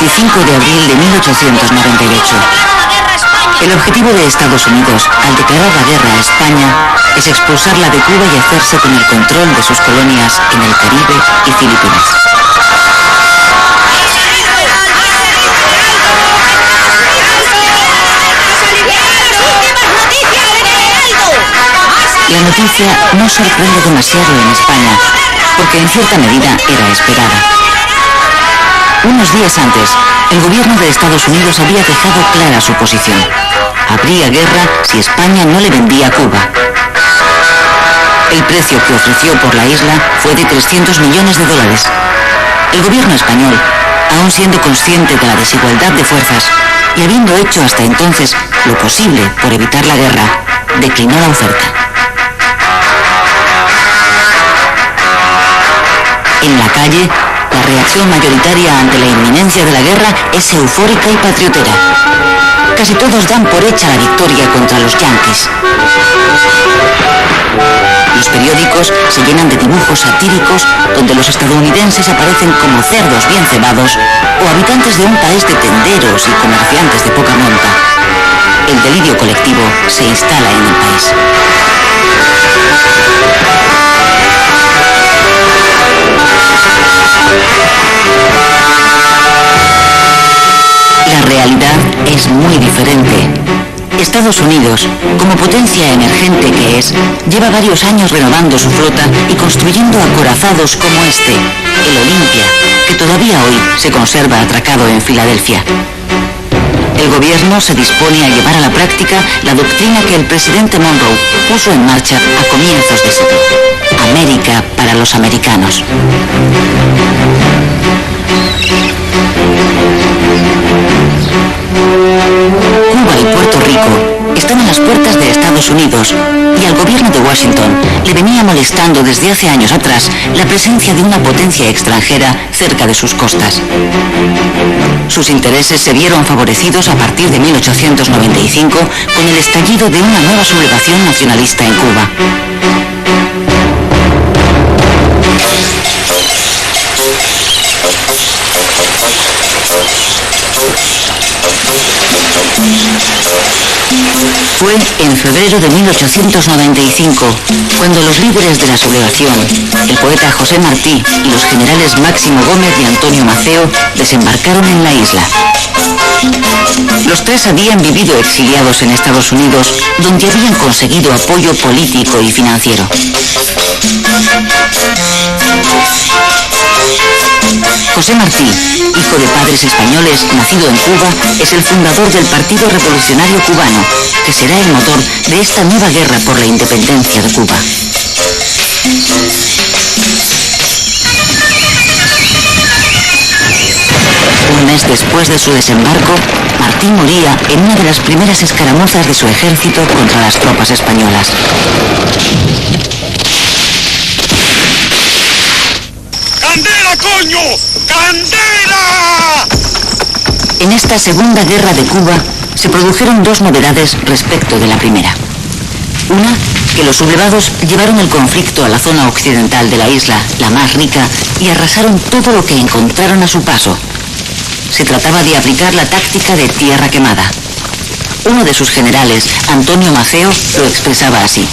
25 de abril de 1898. El objetivo de Estados Unidos, al declarar la guerra a España, es expulsarla de Cuba y hacerse con el control de sus colonias en el Caribe y Filipinas. La noticia no sorprende demasiado en España, porque en cierta medida era esperada. Unos días antes, el gobierno de Estados Unidos había dejado clara su posición. Habría guerra si España no le vendía Cuba. El precio que ofreció por la isla fue de 300 millones de dólares. El gobierno español, aún siendo consciente de la desigualdad de fuerzas y habiendo hecho hasta entonces lo posible por evitar la guerra, declinó la oferta. En la calle, la reacción mayoritaria ante la inminencia de la guerra es eufórica y patriotera. Casi todos dan por hecha la victoria contra los yanquis. Los periódicos se llenan de dibujos satíricos donde los estadounidenses aparecen como cerdos bien cebados o habitantes de un país de tenderos y comerciantes de poca monta. El delirio colectivo se instala en el país. La realidad es muy diferente. Estados Unidos, como potencia emergente que es, lleva varios años renovando su flota y construyendo acorazados como este, el Olympia, que todavía hoy se conserva atracado en Filadelfia. El gobierno se dispone a llevar a la práctica la doctrina que el presidente Monroe puso en marcha a comienzos de siglo. América para los americanos. Cuba y Puerto Rico están a las puertas de Estados Unidos y al gobierno de Washington le venía molestando desde hace años atrás la presencia de una potencia extranjera cerca de sus costas. Sus intereses se vieron favorecidos a partir de 1895 con el estallido de una nueva sublevación nacionalista en Cuba. Fue en febrero de 1895 cuando los líderes de la sublevación, el poeta José Martí y los generales Máximo Gómez y Antonio Maceo, desembarcaron en la isla. Los tres habían vivido exiliados en Estados Unidos, donde habían conseguido apoyo político y financiero. José Martí, hijo de padres españoles, nacido en Cuba, es el fundador del Partido Revolucionario Cubano, que será el motor de esta nueva guerra por la independencia de Cuba. Un mes después de su desembarco, Martí moría en una de las primeras escaramuzas de su ejército contra las tropas españolas. ¡Candela, coño! ¡Candela! En esta segunda guerra de Cuba se produjeron dos novedades respecto de la primera. Una, que los sublevados llevaron el conflicto a la zona occidental de la isla, la más rica, y arrasaron todo lo que encontraron a su paso. Se trataba de aplicar la táctica de tierra quemada. Uno de sus generales, Antonio Maceo, lo expresaba así: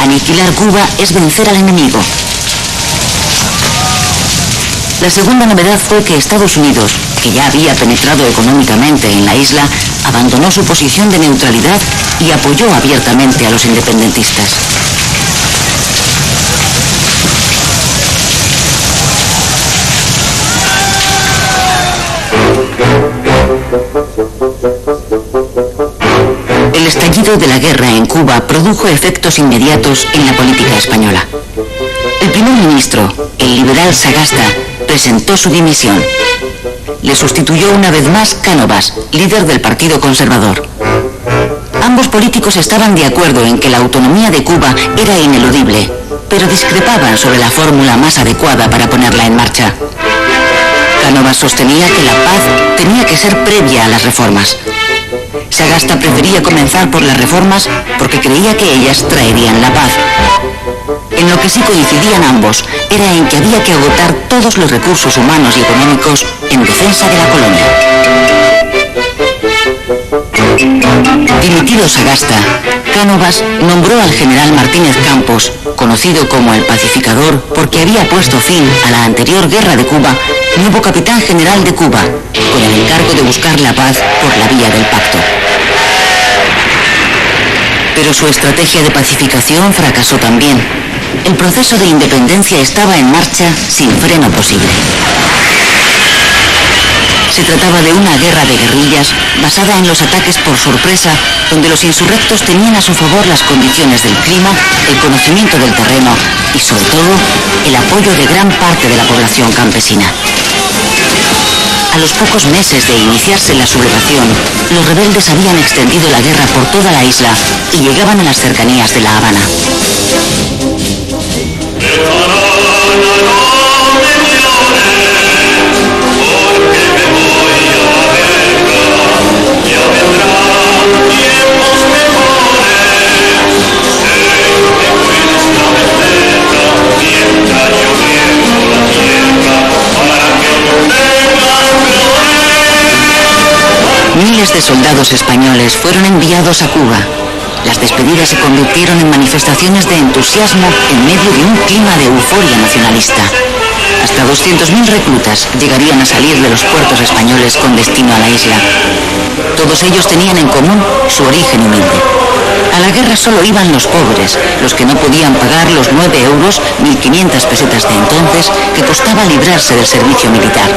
aniquilar Cuba es vencer al enemigo. La segunda novedad fue que Estados Unidos, que ya había penetrado económicamente en la isla, abandonó su posición de neutralidad y apoyó abiertamente a los independentistas. El estallido de la guerra en Cuba produjo efectos inmediatos en la política española. El primer ministro, el liberal Sagasta, presentó su dimisión. Le sustituyó una vez más Cánovas, líder del Partido Conservador. Ambos políticos estaban de acuerdo en que la autonomía de Cuba era ineludible, pero discrepaban sobre la fórmula más adecuada para ponerla en marcha. Cánovas sostenía que la paz tenía que ser previa a las reformas. Sagasta prefería comenzar por las reformas porque creía que ellas traerían la paz. En lo que sí coincidían ambos era en que había que agotar todos los recursos humanos y económicos en defensa de la colonia. Dimitido Sagasta, Cánovas nombró al general Martínez Campos, conocido como el pacificador porque había puesto fin a la anterior guerra de Cuba, nuevo capitán general de Cuba, con el encargo de buscar la paz por la vía del pacto. Pero su estrategia de pacificación fracasó también. El proceso de independencia estaba en marcha sin freno posible. Se trataba de una guerra de guerrillas basada en los ataques por sorpresa, donde los insurrectos tenían a su favor las condiciones del clima, el conocimiento del terreno y, sobre todo, el apoyo de gran parte de la población campesina. A los pocos meses de iniciarse la sublevación, los rebeldes habían extendido la guerra por toda la isla y llegaban a las cercanías de La Habana. Miles de soldados españoles fueron enviados a Cuba. Las despedidas se convirtieron en manifestaciones de entusiasmo en medio de un clima de euforia nacionalista. Hasta 200.000 reclutas llegarían a salir de los puertos españoles con destino a la isla. Todos ellos tenían en común su origen humilde. A la guerra solo iban los pobres, los que no podían pagar los 9 euros, 1.500 pesetas de entonces, que costaba librarse del servicio militar.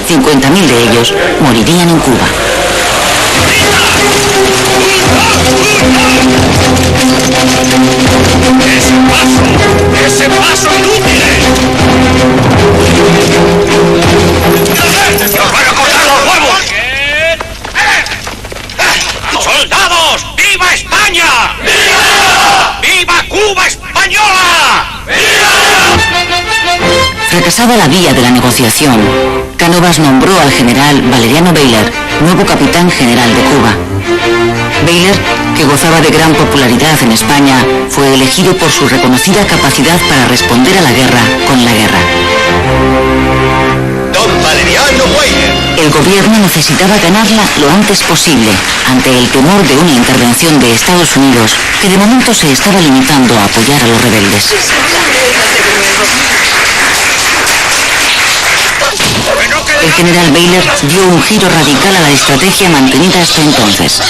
50.000 de ellos morirían en Cuba. ¡Ese paso inútil! ¡Nos van a cortar los huevos! ¡Soldados! ¡Viva España! ¡Viva! ¡Viva Cuba española! ¡Viva! Fracasada la vía de la negociación, Cánovas nombró al general Valeriano Bayler nuevo capitán general de Cuba. Bayler, que gozaba de gran popularidad en España, fue elegido por su reconocida capacidad para responder a la guerra con la guerra. Don Valeriano Bayler. El gobierno necesitaba ganarla lo antes posible, ante el temor de una intervención de Estados Unidos, que de momento se estaba limitando a apoyar a los rebeldes. El general Bayler dio un giro radical a la estrategia mantenida hasta entonces.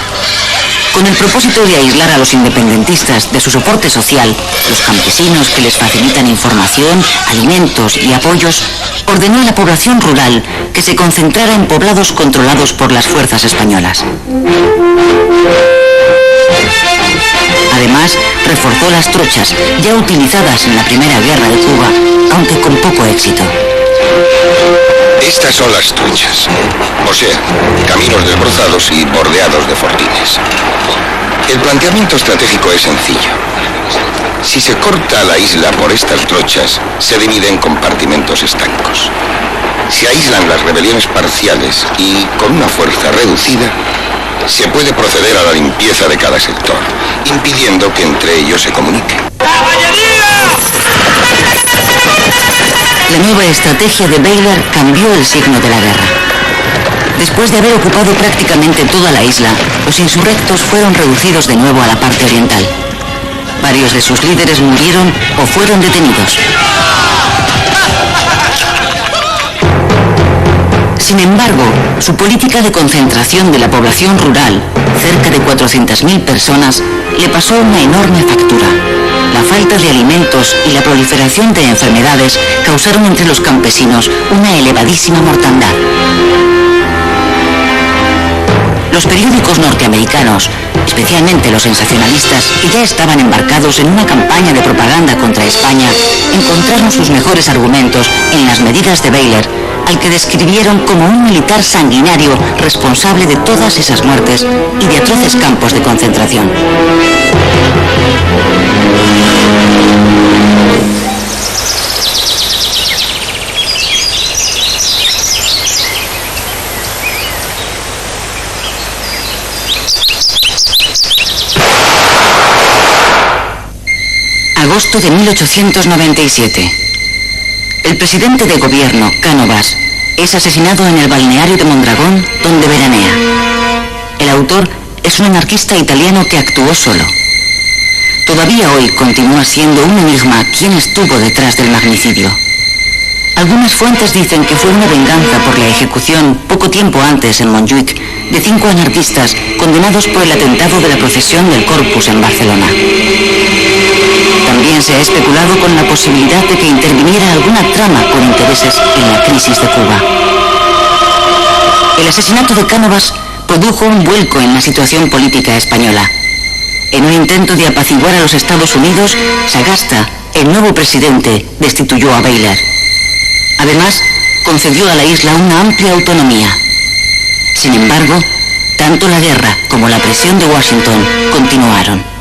Con el propósito de aislar a los independentistas de su soporte social, los campesinos que les facilitan información, alimentos y apoyos, ordenó a la población rural que se concentrara en poblados controlados por las fuerzas españolas. Además, reforzó las trochas ya utilizadas en la Primera Guerra de Cuba, aunque con poco éxito. Estas son las truchas, o sea, caminos desbrozados y bordeados de fortines. El planteamiento estratégico es sencillo. Si se corta la isla por estas trochas, se divide en compartimentos estancos. Se aíslan las rebeliones parciales y, con una fuerza reducida, se puede proceder a la limpieza de cada sector, impidiendo que entre ellos se comunique. La nueva estrategia de Bayler cambió el signo de la guerra. Después de haber ocupado prácticamente toda la isla, los insurrectos fueron reducidos de nuevo a la parte oriental. Varios de sus líderes murieron o fueron detenidos. Sin embargo, su política de concentración de la población rural, cerca de 400.000 personas, le pasó una enorme factura. La falta de alimentos y la proliferación de enfermedades causaron entre los campesinos una elevadísima mortandad. Los periódicos norteamericanos, especialmente los sensacionalistas, que ya estaban embarcados en una campaña de propaganda contra España, encontraron sus mejores argumentos en las medidas de Bayler, al que describieron como un militar sanguinario responsable de todas esas muertes y de atroces campos de concentración. Agosto de 1897. El presidente de gobierno, Cánovas, es asesinado en el balneario de Mondragón, donde veranea. El autor es un anarquista italiano que actuó solo. Todavía hoy continúa siendo un enigma quién estuvo detrás del magnicidio. Algunas fuentes dicen que fue una venganza por la ejecución, poco tiempo antes en Montjuïc, de 5 anarquistas condenados por el atentado de la procesión del Corpus en Barcelona. También se ha especulado con la posibilidad de que interviniera alguna trama con intereses en la crisis de Cuba. El asesinato de Cánovas produjo un vuelco en la situación política española. En un intento de apaciguar a los Estados Unidos, Sagasta, el nuevo presidente, destituyó a Baylor. Además, concedió a la isla una amplia autonomía. Sin embargo, tanto la guerra como la presión de Washington continuaron.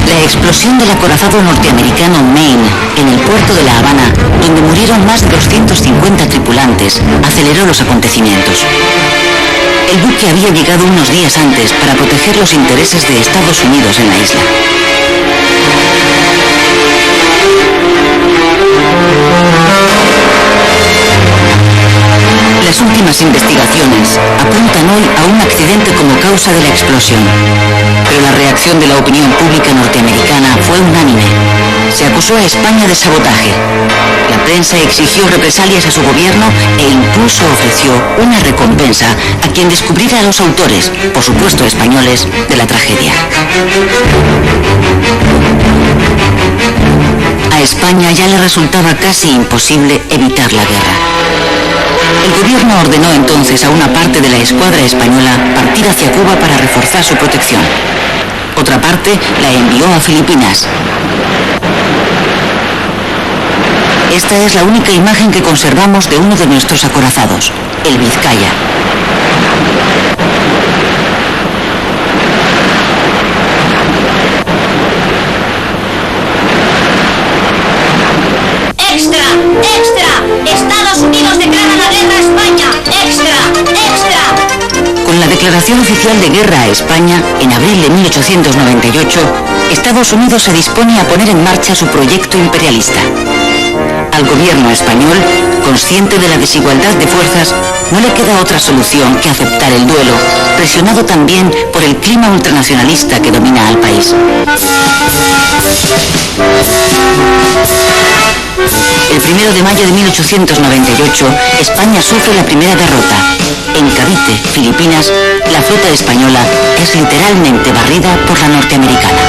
La explosión del acorazado norteamericano Maine en el puerto de La Habana, donde murieron más de 250 tripulantes, aceleró los acontecimientos. El buque había llegado unos días antes para proteger los intereses de Estados Unidos en la isla. Las últimas investigaciones apuntan hoy a un accidente como causa de la explosión, pero la reacción de la opinión pública norteamericana fue unánime. Se acusó a España de sabotaje. La prensa exigió represalias a su gobierno e incluso ofreció una recompensa a quien descubriera a los autores, por supuesto españoles, de la tragedia. A España ya le resultaba casi imposible evitar la guerra. El gobierno ordenó entonces a una parte de la escuadra española partir hacia Cuba para reforzar su protección. Otra parte la envió a Filipinas. Esta es la única imagen que conservamos de uno de nuestros acorazados, el Vizcaya. ¡Extra! ¡Extra! ¡Estados Unidos declara la guerra a España! ¡Extra! ¡Extra! Con la declaración oficial de guerra a España, en abril de 1898, Estados Unidos se dispone a poner en marcha su proyecto imperialista. Al gobierno español, consciente de la desigualdad de fuerzas, no le queda otra solución que aceptar el duelo, presionado también por el clima ultranacionalista que domina al país. El 1 de mayo de 1898, España sufre la primera derrota. En Cavite, Filipinas, la flota española es literalmente barrida por la norteamericana.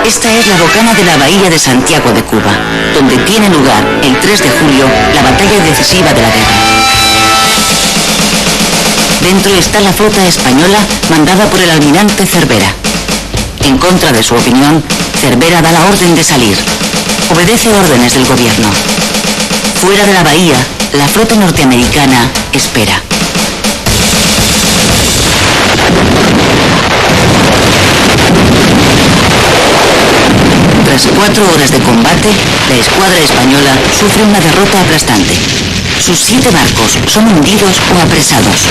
Esta es la bocana de la bahía de Santiago de Cuba, donde tiene lugar el 3 de julio la batalla decisiva de la guerra. Dentro está la flota española mandada por el almirante Cervera. En contra de su opinión, Cervera da la orden de salir. Obedece órdenes del gobierno. Fuera de la bahía, la flota norteamericana espera. Tras 4 horas de combate, la escuadra española sufre una derrota aplastante. Sus 7 barcos son hundidos o apresados.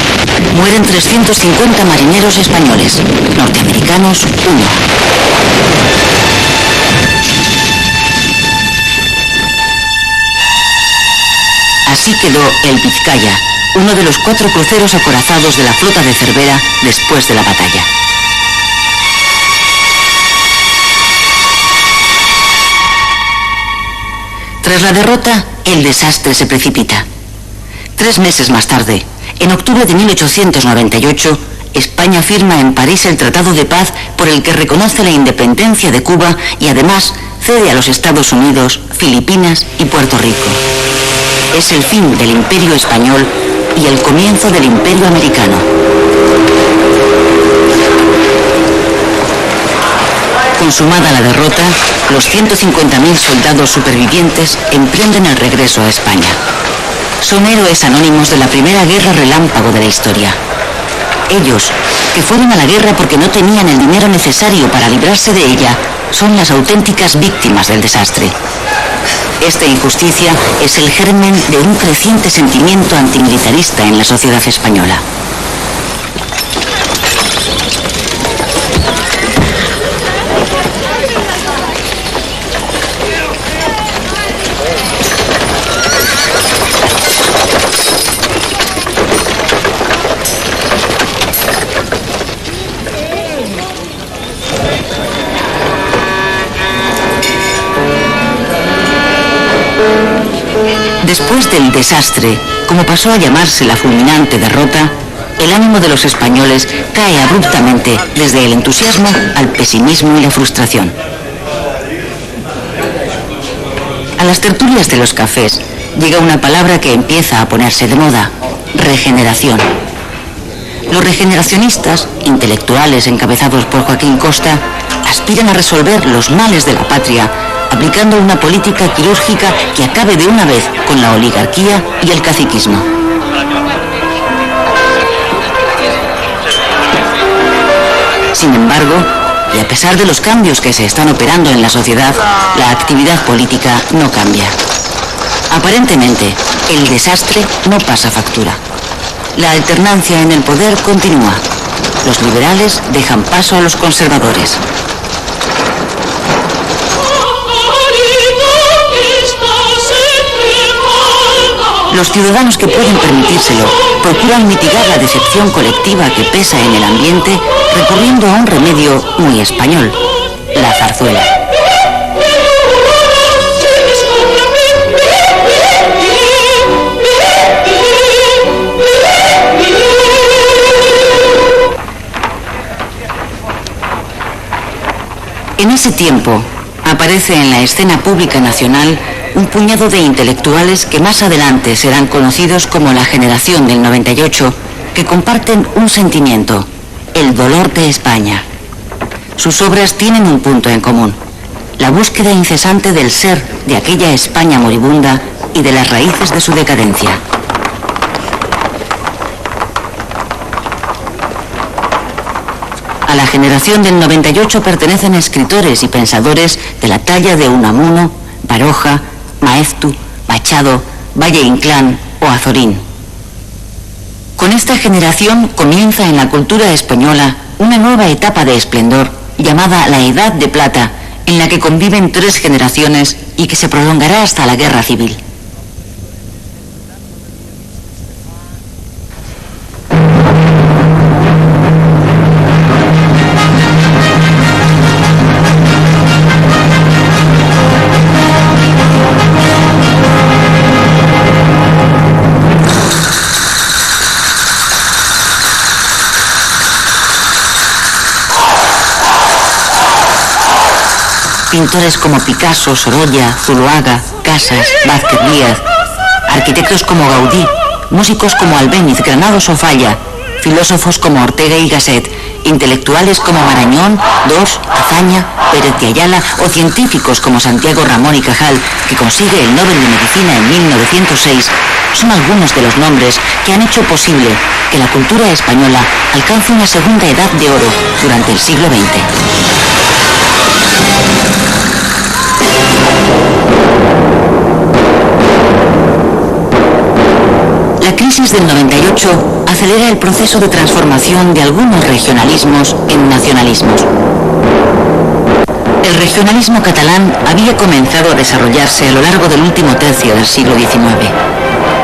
Mueren 350 marineros españoles, norteamericanos 1. Así quedó el Vizcaya, uno de los 4 cruceros acorazados de la flota de Cervera después de la batalla. Tras la derrota, el desastre se precipita. 3 meses más tarde, en octubre de 1898, España firma en París el Tratado de Paz por el que reconoce la independencia de Cuba y además cede a los Estados Unidos, Filipinas y Puerto Rico. Es el fin del Imperio español y el comienzo del Imperio americano. Consumada la derrota, los 150.000 soldados supervivientes emprenden el regreso a España. Son héroes anónimos de la primera guerra relámpago de la historia. Ellos, que fueron a la guerra porque no tenían el dinero necesario para librarse de ella, son las auténticas víctimas del desastre. Esta injusticia es el germen de un creciente sentimiento antimilitarista en la sociedad española. Después del desastre, como pasó a llamarse la fulminante derrota, el ánimo de los españoles cae abruptamente desde el entusiasmo al pesimismo y la frustración. A las tertulias de los cafés llega una palabra que empieza a ponerse de moda: regeneración. Los regeneracionistas, intelectuales encabezados por Joaquín Costa, aspiran a resolver los males de la patria aplicando una política quirúrgica que acabe de una vez con la oligarquía y el caciquismo. Sin embargo, y a pesar de los cambios que se están operando en la sociedad, la actividad política no cambia. Aparentemente, el desastre no pasa factura. La alternancia en el poder continúa. Los liberales dejan paso a los conservadores. Los ciudadanos que pueden permitírselo procuran mitigar la decepción colectiva que pesa en el ambiente recurriendo a un remedio muy español: la zarzuela. En ese tiempo aparece en la escena pública nacional un puñado de intelectuales que más adelante serán conocidos como la generación del 98, que comparten un sentimiento: el dolor de España. Sus obras tienen un punto en común: la búsqueda incesante del ser de aquella España moribunda y de las raíces de su decadencia. A la generación del 98 pertenecen escritores y pensadores de la talla de Unamuno, Baroja, Maeztu, Machado, Valle Inclán o Azorín. Con esta generación comienza en la cultura española una nueva etapa de esplendor llamada la Edad de Plata, en la que conviven 3 generaciones y que se prolongará hasta la Guerra Civil. Pintores como Picasso, Sorolla, Zuloaga, Casas, Vázquez Díaz, arquitectos como Gaudí, músicos como Albéniz, Granados o Falla, filósofos como Ortega y Gasset, intelectuales como Marañón, Dors, Azaña, Pérez de Ayala o científicos como Santiago Ramón y Cajal, que consigue el Nobel de Medicina en 1906, son algunos de los nombres que han hecho posible que la cultura española alcance una segunda edad de oro durante el siglo XX. La crisis del 98 acelera el proceso de transformación de algunos regionalismos en nacionalismos. El regionalismo catalán había comenzado a desarrollarse a lo largo del último tercio del siglo XIX.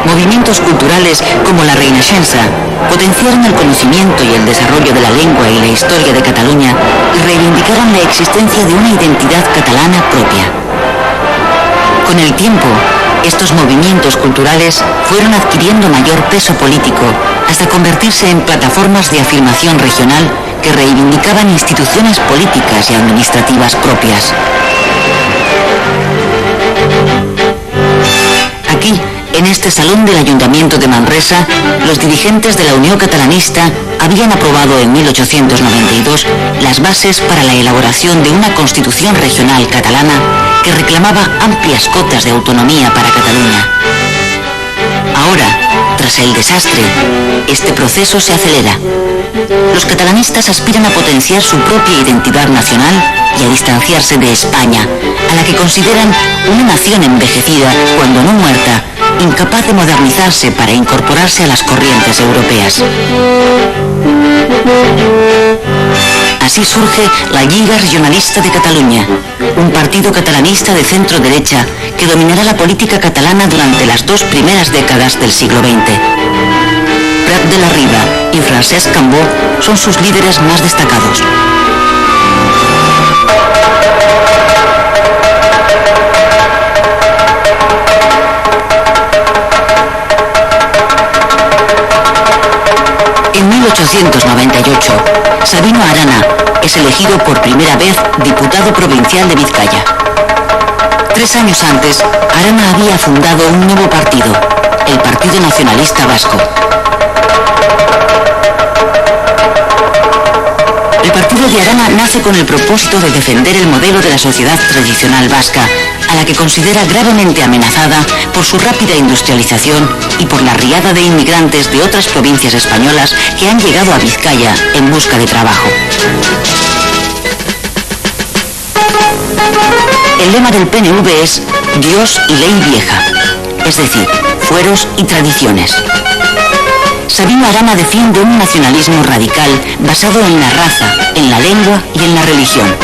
Movimientos culturales como la Reinaixença potenciaron el conocimiento y el desarrollo de la lengua y la historia de Cataluña y reivindicaron la existencia de una identidad catalana propia. Con el tiempo, estos movimientos culturales fueron adquiriendo mayor peso político hasta convertirse en plataformas de afirmación regional que reivindicaban instituciones políticas y administrativas propias. Aquí, en este salón del Ayuntamiento de Manresa, los dirigentes de la Unión Catalanista habían aprobado en 1892 las bases para la elaboración de una constitución regional catalana que reclamaba amplias cotas de autonomía para Cataluña. Ahora, tras el desastre, este proceso se acelera. Los catalanistas aspiran a potenciar su propia identidad nacional y a distanciarse de España, a la que consideran una nación envejecida, cuando no muerta, incapaz de modernizarse para incorporarse a las corrientes europeas. Así surge la Lliga Regionalista de Cataluña, un partido catalanista de centro-derecha que dominará la política catalana durante las 2 primeras décadas del siglo XX. Prat de la Riba y Francesc Cambó son sus líderes más destacados. En 1898, Sabino Arana es elegido por primera vez diputado provincial de Vizcaya. 3 años antes, Arana había fundado un nuevo partido, el Partido Nacionalista Vasco. El partido de Arana nace con el propósito de defender el modelo de la sociedad tradicional vasca, a la que considera gravemente amenazada por su rápida industrialización y por la riada de inmigrantes de otras provincias españolas que han llegado a Vizcaya en busca de trabajo. El lema del PNV es Dios y ley vieja, es decir, fueros y tradiciones. Sabino Arana defiende un nacionalismo radical basado en la raza, en la lengua y en la religión.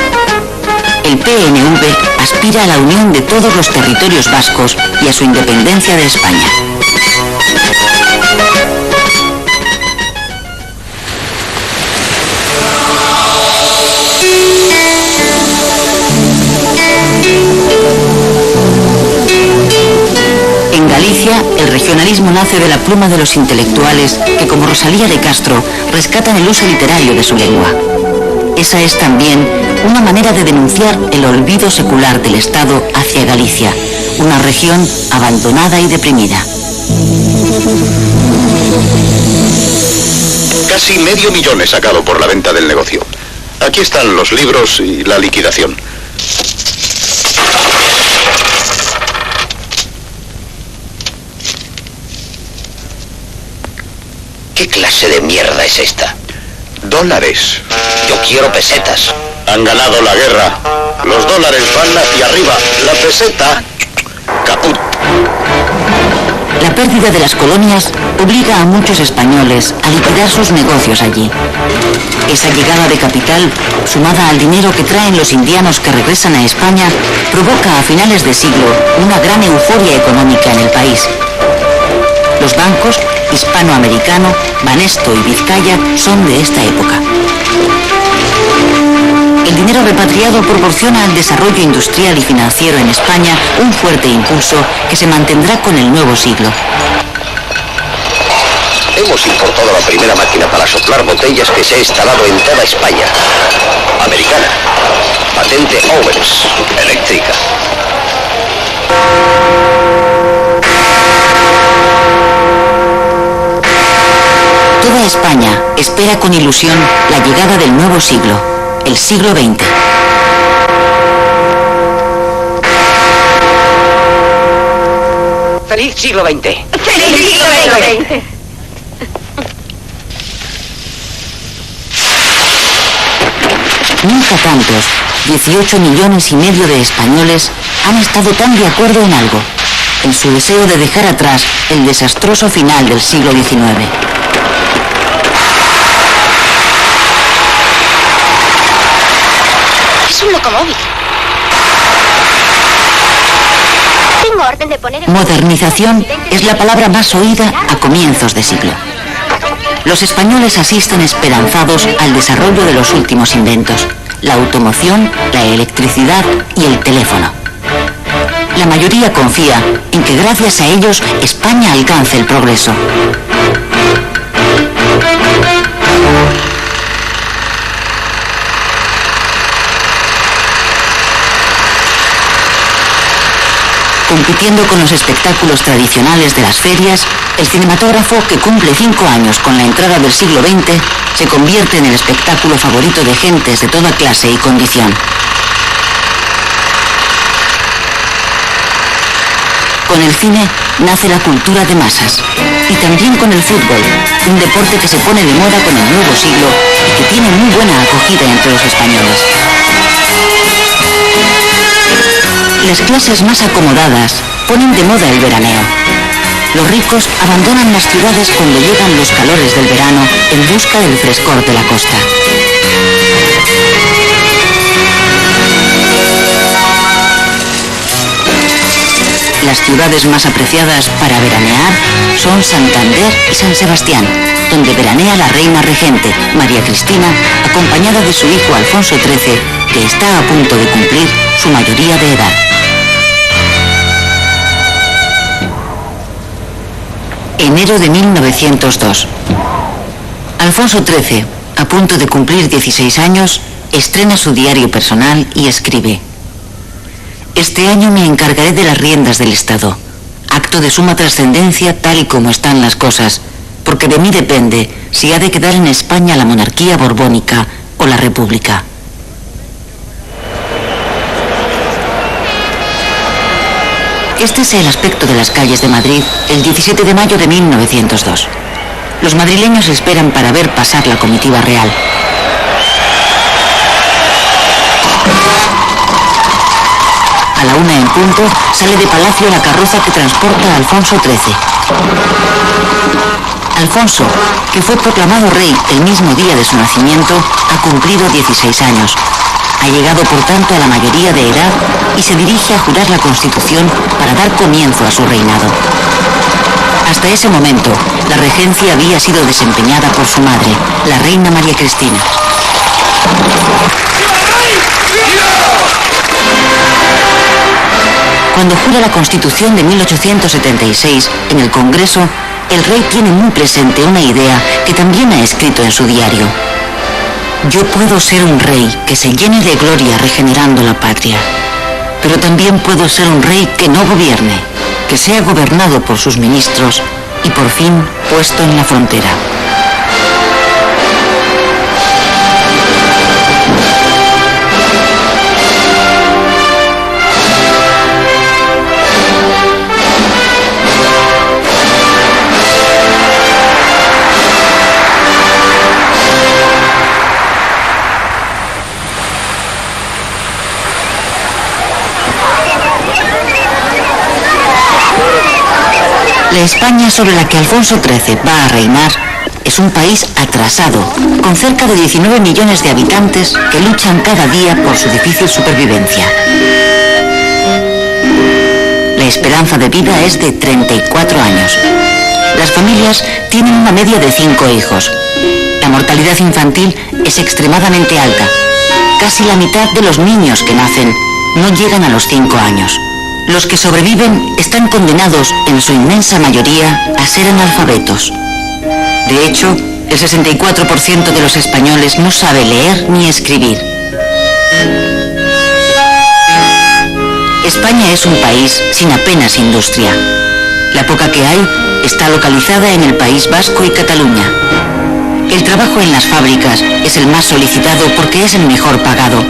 El PNV aspira a la unión de todos los territorios vascos y a su independencia de España. En Galicia, el regionalismo nace de la pluma de los intelectuales que, como Rosalía de Castro, rescatan el uso literario de su lengua. Esa es también una manera de denunciar el olvido secular del Estado hacia Galicia, una región abandonada y deprimida. Casi $500,000 he sacado por la venta del negocio. Aquí están los libros y la liquidación. ¿Qué clase de mierda es esta? $. Yo quiero pesetas. Han ganado la guerra. Los dólares van hacia arriba. La peseta, caput. La pérdida de las colonias obliga a muchos españoles a liquidar sus negocios allí. Esa llegada de capital, sumada al dinero que traen los indianos que regresan a España, provoca a finales de siglo una gran euforia económica en el país. Los bancos Hispanoamericano, Banesto y Vizcaya son de esta época. El dinero repatriado proporciona al desarrollo industrial y financiero en España un fuerte impulso que se mantendrá con el nuevo siglo. Hemos importado la primera máquina para soplar botellas que se ha instalado en toda España. Americana. Patente Owens. Eléctrica. Toda España espera con ilusión la llegada del nuevo siglo, el siglo XX. ¡Feliz siglo XX! ¡Feliz siglo XX! Nunca tantos, 18,5 millones de españoles han estado tan de acuerdo en algo, en su deseo de dejar atrás el desastroso final del siglo XIX. Es un locomóvil. Tengo orden de poner... Modernización es la palabra más oída a comienzos de siglo. Los españoles asisten esperanzados al desarrollo de los últimos inventos, la automoción, la electricidad y el teléfono. La mayoría confía en que gracias a ellos España alcance el progreso. Compitiendo con los espectáculos tradicionales de las ferias, el cinematógrafo, que cumple 5 años con la entrada del siglo XX, se convierte en el espectáculo favorito de gentes de toda clase y condición. Con el cine, nace la cultura de masas. Y también con el fútbol, un deporte que se pone de moda con el nuevo siglo y que tiene muy buena acogida entre los españoles. Las clases más acomodadas ponen de moda el veraneo. Los ricos abandonan las ciudades cuando llegan los calores del verano en busca del frescor de la costa. Las ciudades más apreciadas para veranear son Santander y San Sebastián, donde veranea la reina regente, María Cristina, acompañada de su hijo Alfonso XIII, que está a punto de cumplir su mayoría de edad. Enero de 1902. Alfonso XIII, a punto de cumplir 16 años, estrena su diario personal y escribe: este año me encargaré de las riendas del Estado, acto de suma trascendencia tal y como están las cosas, porque de mí depende si ha de quedar en España la monarquía borbónica o la república. Este es el aspecto de las calles de Madrid el 17 de mayo de 1902. Los madrileños esperan para ver pasar la comitiva real. A la 1 en punto sale de Palacio la carroza que transporta a Alfonso XIII. Alfonso, que fue proclamado rey el mismo día de su nacimiento, ha cumplido 16 años. Ha llegado por tanto a la mayoría de edad y se dirige a jurar la Constitución para dar comienzo a su reinado. Hasta ese momento, la regencia había sido desempeñada por su madre, la reina María Cristina. Cuando jura la Constitución de 1876 en el Congreso, el rey tiene muy presente una idea que también ha escrito en su diario. Yo puedo ser un rey que se llene de gloria regenerando la patria, pero también puedo ser un rey que no gobierne, que sea gobernado por sus ministros y por fin puesto en la frontera. La España sobre la que Alfonso XIII va a reinar es un país atrasado, con cerca de 19 millones de habitantes que luchan cada día por su difícil supervivencia. La esperanza de vida es de 34 años. Las familias tienen una media de 5 hijos. La mortalidad infantil es extremadamente alta. Casi la mitad de los niños que nacen no llegan a los 5 años. Los que sobreviven están condenados, en su inmensa mayoría, a ser analfabetos. De hecho, el 64% de los españoles no sabe leer ni escribir. España es un país sin apenas industria. La poca que hay está localizada en el País Vasco y Cataluña. El trabajo en las fábricas es el más solicitado porque es el mejor pagado.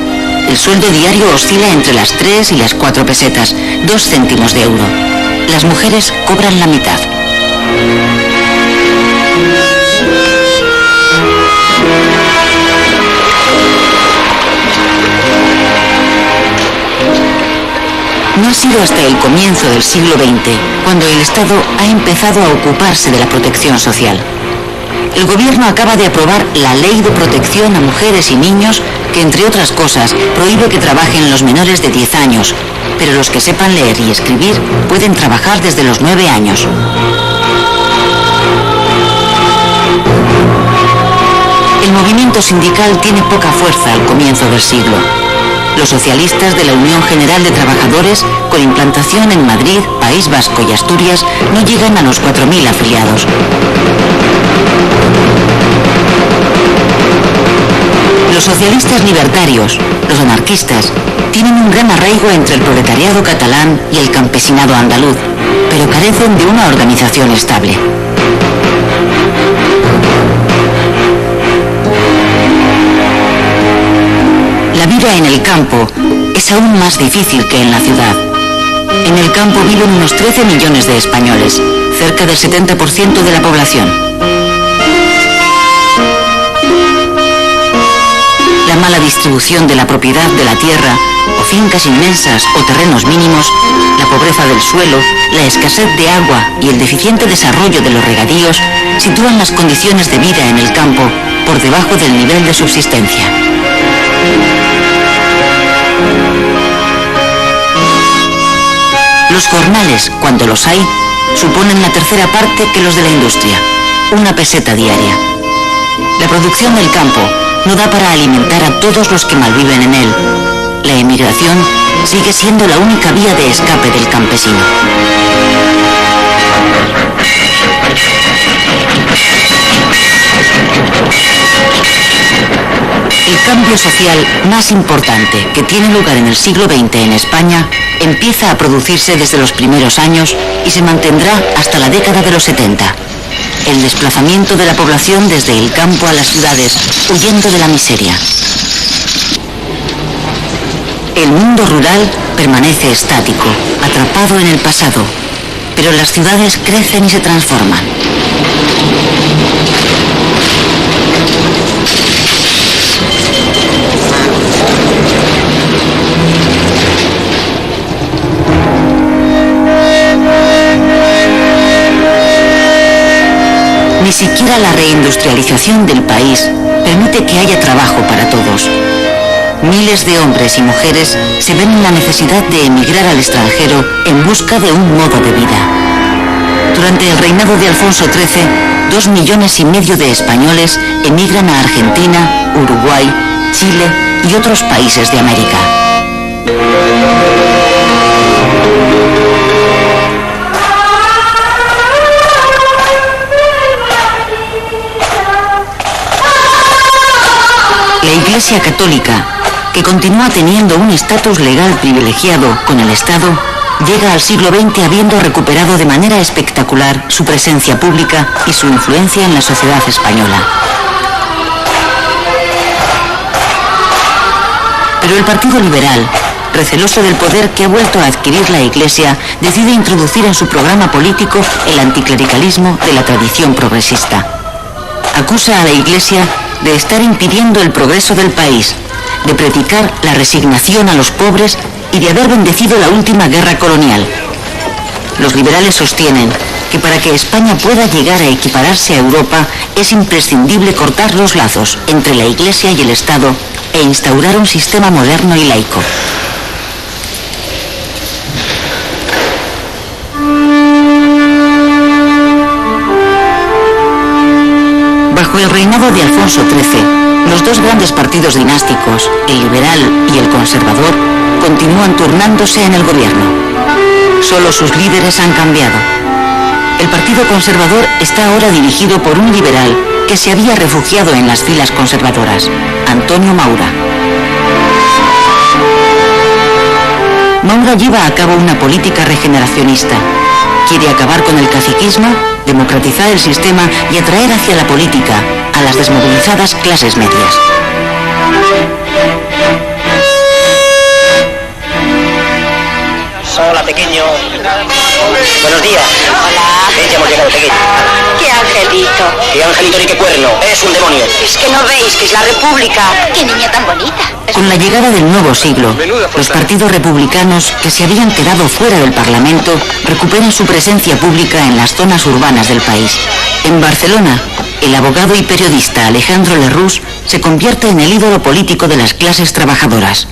El sueldo diario oscila entre las 3 y las 4 pesetas, 2 céntimos de euro. Las mujeres cobran la mitad. No ha sido hasta el comienzo del siglo XX cuando el Estado ha empezado a ocuparse de la protección social. El gobierno acaba de aprobar la Ley de Protección a Mujeres y Niños que, entre otras cosas, prohíbe que trabajen los menores de 10 años, pero los que sepan leer y escribir pueden trabajar desde los 9 años. El movimiento sindical tiene poca fuerza al comienzo del siglo. Los socialistas de la Unión General de Trabajadores, con implantación en Madrid, País Vasco y Asturias, no llegan a los 4.000 afiliados. Los socialistas libertarios, los anarquistas, tienen un gran arraigo entre el proletariado catalán y el campesinado andaluz, pero carecen de una organización estable. La vida en el campo es aún más difícil que en la ciudad. En el campo viven unos 13 millones de españoles, cerca del 70% de la población. La mala distribución de la propiedad de la tierra, o fincas inmensas o terrenos mínimos, la pobreza del suelo, la escasez de agua y el deficiente desarrollo de los regadíos sitúan las condiciones de vida en el campo por debajo del nivel de subsistencia. Los jornales, cuando los hay, suponen la tercera parte que los de la industria, 1 peseta diaria. La producción del campo no da para alimentar a todos los que malviven en él. La emigración sigue siendo la única vía de escape del campesino. El cambio social más importante que tiene lugar en el siglo XX en España empieza a producirse desde los primeros años y se mantendrá hasta la década de los 70. El desplazamiento de la población desde el campo a las ciudades, huyendo de la miseria. El mundo rural permanece estático, atrapado en el pasado, pero las ciudades crecen y se transforman. Ni siquiera la reindustrialización del país permite que haya trabajo para todos. Miles de hombres y mujeres se ven en la necesidad de emigrar al extranjero en busca de un modo de vida. Durante el reinado de Alfonso XIII, 2,5 millones de españoles emigran a Argentina, Uruguay, Chile y otros países de América. La Iglesia Católica, que continúa teniendo un estatus legal privilegiado con el Estado, llega al siglo XX habiendo recuperado de manera espectacular su presencia pública y su influencia en la sociedad española. Pero el Partido Liberal, receloso del poder que ha vuelto a adquirir la Iglesia, decide introducir en su programa político el anticlericalismo de la tradición progresista. Acusa a la Iglesia de estar impidiendo el progreso del país, de predicar la resignación a los pobres y de haber bendecido la última guerra colonial. Los liberales sostienen que para que España pueda llegar a equipararse a Europa es imprescindible cortar los lazos entre la Iglesia y el Estado e instaurar un sistema moderno y laico. Bajo el reinado de Alfonso XIII, los dos grandes partidos dinásticos, el liberal y el conservador, continúan turnándose en el gobierno. Solo sus líderes han cambiado. El Partido Conservador está ahora dirigido por un liberal que se había refugiado en las filas conservadoras, Antonio Maura. Maura lleva a cabo una política regeneracionista. Quiere acabar con el caciquismo, democratizar el sistema y atraer hacia la política a las desmovilizadas clases medias. Hola, pequeño. Buenos días. Hola. Ya hemos llegado, pequeño. ¡Qué angelito! ¿Qué angelito ni qué cuerno? Es un demonio. Es que no veis que es la República. ¡Qué niña tan bonita! Con la llegada del nuevo siglo, los partidos republicanos que se habían quedado fuera del Parlamento recuperan su presencia pública en las zonas urbanas del país. En Barcelona, el abogado y periodista Alejandro Lerroux se convierte en el ídolo político de las clases trabajadoras.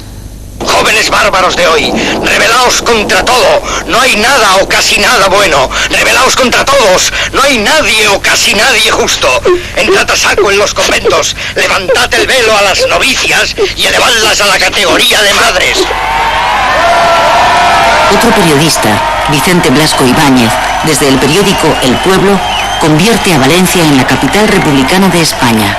Jóvenes bárbaros de hoy, rebelaos contra todo, no hay nada o casi nada bueno, rebelaos contra todos, no hay nadie o casi nadie justo. Entrad a saco en los conventos, levantad el velo a las novicias y elevadlas a la categoría de madres. Otro periodista, Vicente Blasco Ibáñez, desde el periódico El Pueblo, convierte a Valencia en la capital republicana de España.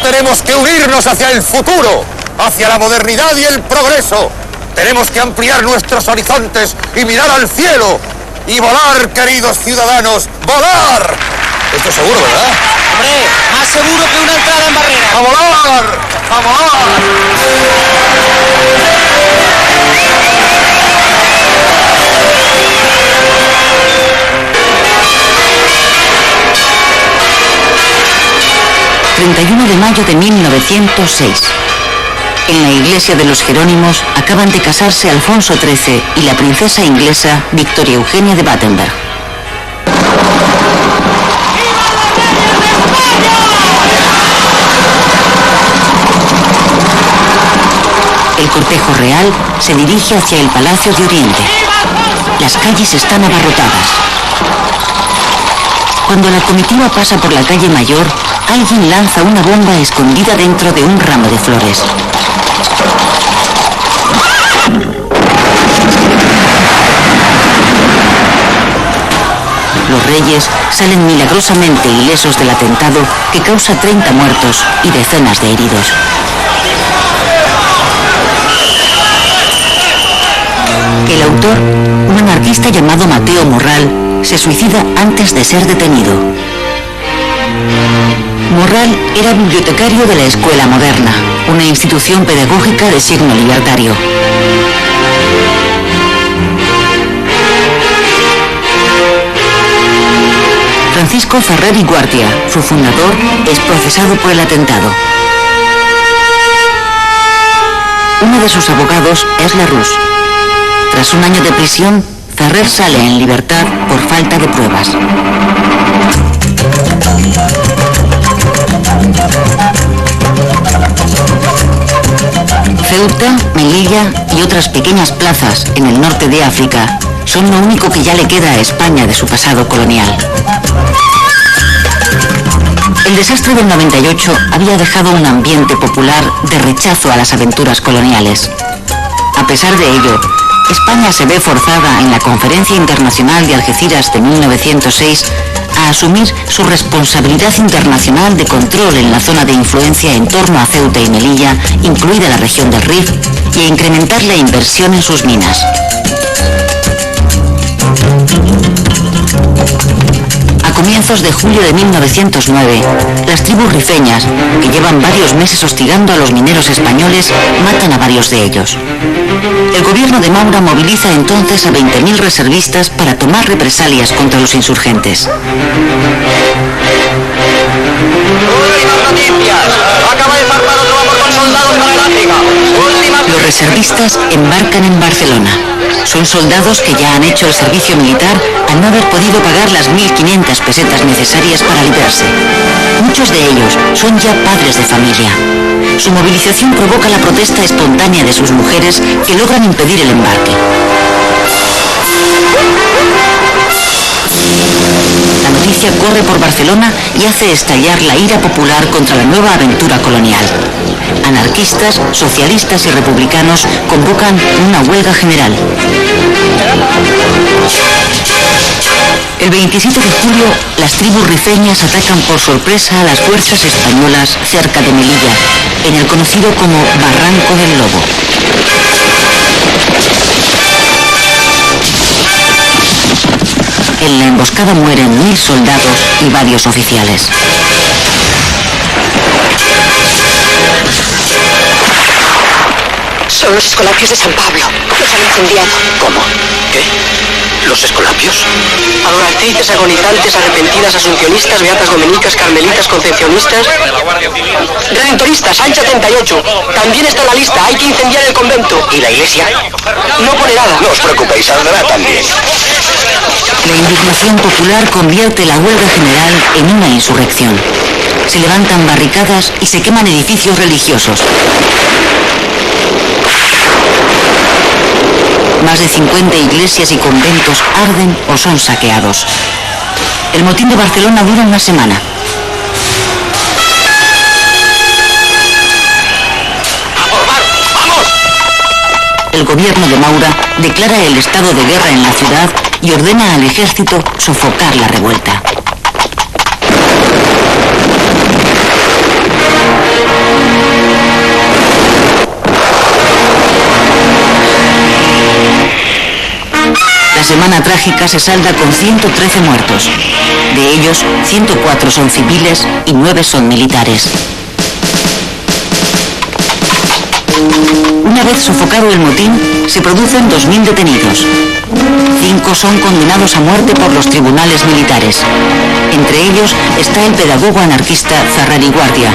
Tenemos que unirnos hacia el futuro, hacia la modernidad y el progreso. Tenemos que ampliar nuestros horizontes y mirar al cielo. Y volar, queridos ciudadanos, ¡volar! Esto es seguro, ¿verdad? Hombre, más seguro que una entrada en barrera. ¡A volar! ¡A volar! 31 de mayo de 1906. En la iglesia de los Jerónimos acaban de casarse Alfonso XIII y la princesa inglesa Victoria Eugenia de Battenberg. El cortejo real se dirige hacia el Palacio de Oriente. Las calles están abarrotadas. Cuando la comitiva pasa por la calle Mayor, alguien lanza una bomba escondida dentro de un ramo de flores. Los reyes salen milagrosamente ilesos del atentado que causa 30 muertos y decenas de heridos. El autor, un anarquista llamado Mateo Morral, se suicida antes de ser detenido. Morral era bibliotecario de la Escuela Moderna, una institución pedagógica de signo libertario. Francisco Ferrer y Guardia, su fundador, es procesado por el atentado. Uno de sus abogados es Lerroux. Tras un año de prisión, Ferrer sale en libertad por falta de pruebas. Ceuta, Melilla y otras pequeñas plazas en el norte de África son lo único que ya le queda a España de su pasado colonial. El desastre del 98 había dejado un ambiente popular de rechazo a las aventuras coloniales. A pesar de ello, España se ve forzada en la Conferencia Internacional de Algeciras de 1906 a asumir su responsabilidad internacional de control en la zona de influencia en torno a Ceuta y Melilla, incluida la región del Rif, y a incrementar la inversión en sus minas. A comienzos de julio de 1909, las tribus rifeñas, que llevan varios meses hostigando a los mineros españoles, matan a varios de ellos. El gobierno de Maura moviliza entonces a 20.000 reservistas para tomar represalias contra los insurgentes. Últimas noticias. Acaba de zarpar otro vapor con soldados para el África. Los reservistas embarcan en Barcelona. Son soldados que ya han hecho el servicio militar al no haber podido pagar las 1.500 pesetas necesarias para librarse. Muchos de ellos son ya padres de familia. Su movilización provoca la protesta espontánea de sus mujeres que logran impedir el embarque. La noticia corre por Barcelona y hace estallar la ira popular contra la nueva aventura colonial. Anarquistas, socialistas y republicanos convocan una huelga general. El 27 de julio, las tribus rifeñas atacan por sorpresa a las fuerzas españolas cerca de Melilla, en el conocido como Barranco del Lobo. En la emboscada mueren 1.000 soldados y varios oficiales. Son los escolapios de San Pablo. Los han incendiado. ¿Cómo? ¿Qué? ¿Los escolapios? Adolescentes, agonizantes, arrepentidas, asuncionistas, beatas dominicas, carmelitas, concepcionistas. Redentoristas, hay 78. También está en la lista, hay que incendiar el convento. ¿Y la iglesia? No pone nada. No os preocupéis, saldrá también. La indignación popular convierte la huelga general en una insurrección. Se levantan barricadas y se queman edificios religiosos. Más de 50 iglesias y conventos arden o son saqueados. El motín de Barcelona dura una semana. ¡Vamos! El gobierno de Maura declara el estado de guerra en la ciudad y ordena al ejército sofocar la revuelta. La semana trágica se salda con 113 muertos. De ellos, 104 son civiles y 9 son militares. Una vez sofocado el motín, se producen 2000 detenidos. 5 son condenados a muerte por los tribunales militares. Entre ellos está el pedagogo anarquista Zarrari Guardia,